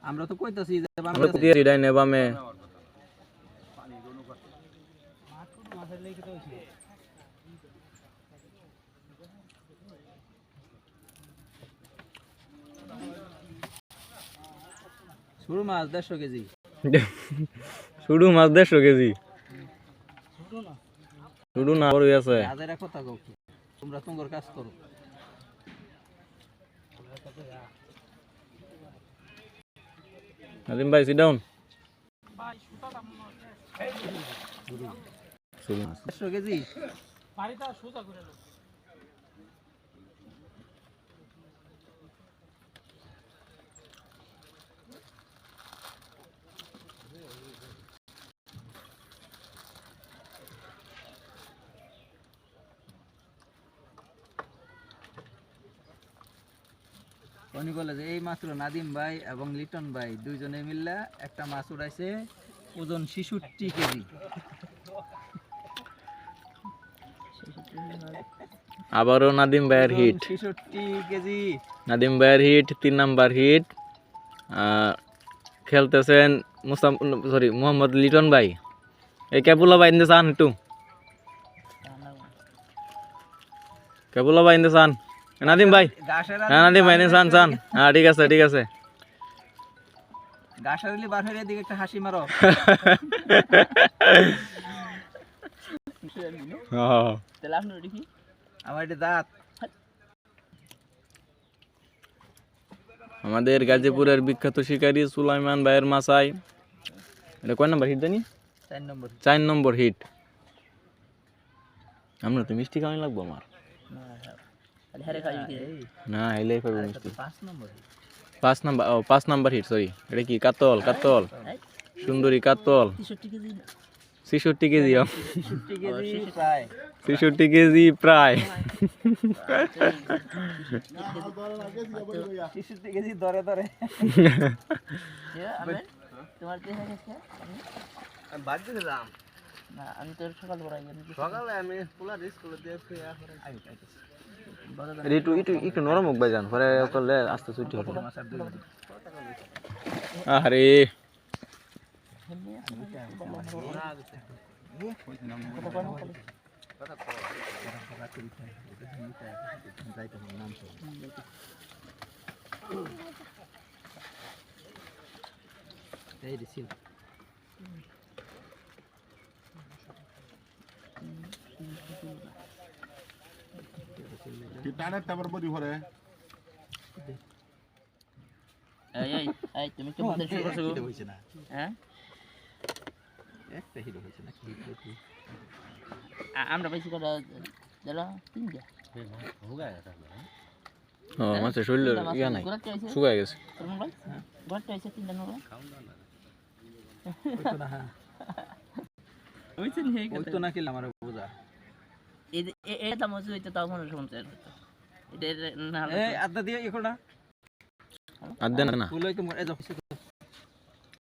আমরা তো কইতাছি যে আমরা তো দিয়ে ডাইনে বামে শুরু মাছ 150 কেজি শুধু মাছ 150 কেজি শুধু না বড় আছে আজের কথা কও তোমরা তোমার কাজ করো নাদিম ভাই সিট ডাউন ভাই সুতাটা শুরু মাছ 150 কেজি বাড়িটা সোজা করে দাও উনি বলে যে এই মাত্র নাদিম ভাই এবং লিটন ভাই দুইজনে মিলে একটা মাছ উড়াইছে ওজন 66 কেজি আবারও নাদিম ভাইয়ের হিট 66 কেজি নাদিম ভাইয়ের হিট 3 নাম্বার হিট খেলতেছেন মোহাম্মদ লিটন ভাই এই কেবুলা ভাই ইন্দে চান একটু কেবুলা ভাই ইন্দে চান নাদিম ভাই হ্যাঁ নাদিম ভাই চান চান হ্যাঁ ঠিক আছে গাছালি বার হয়ে দিকে একটা হাসি মারো তাহলে আপনি দেখি আমার এটা দাঁত আমাদের গাজীপুরের বিখ্যাত শিকারী সুলাইমান ভাইয়ের মাছাই এটা কয় নাম্বার হিট জানি 4 নম্বর হিট আমরা তো মিষ্টি খাওয়াই লাগবো আমার না হেলে খাবো মিষ্টি 5 নাম্বার হিট সরি এটা কি কাতল সুন্দরী কাতল 66 কেজি 66 কেজি প্রায় 66 কেজি ধরে তোমার কি হয়েছে আমি বাড়ি থেকে যাম না আমি তো সকালে আমি পুরা রিস্ক করে দিয়েছি একটু নরম হোক ভাইজান পরে করলে আস্তে ছুটি হবে আরে এই receive Kita tabar body hore. এই তুমি কি বলতে শুরু করছো হিট হইছে না হ্যাঁ একটা হিট হইছে না আমরা বেশি করে দিলা 3 দিয়া মাছের শরীর ইয়া নাই শুকায় গেছে তুমি ভাই ঘরটা এসে 3 দিন হলো ওই তো না ওই তো না কি আমার বোঝা এটা মজু হইতো তাও মনে সমস্যা এটা না এই আদা দিয়ে ইখোড়া আদে না ফুল হইতো এই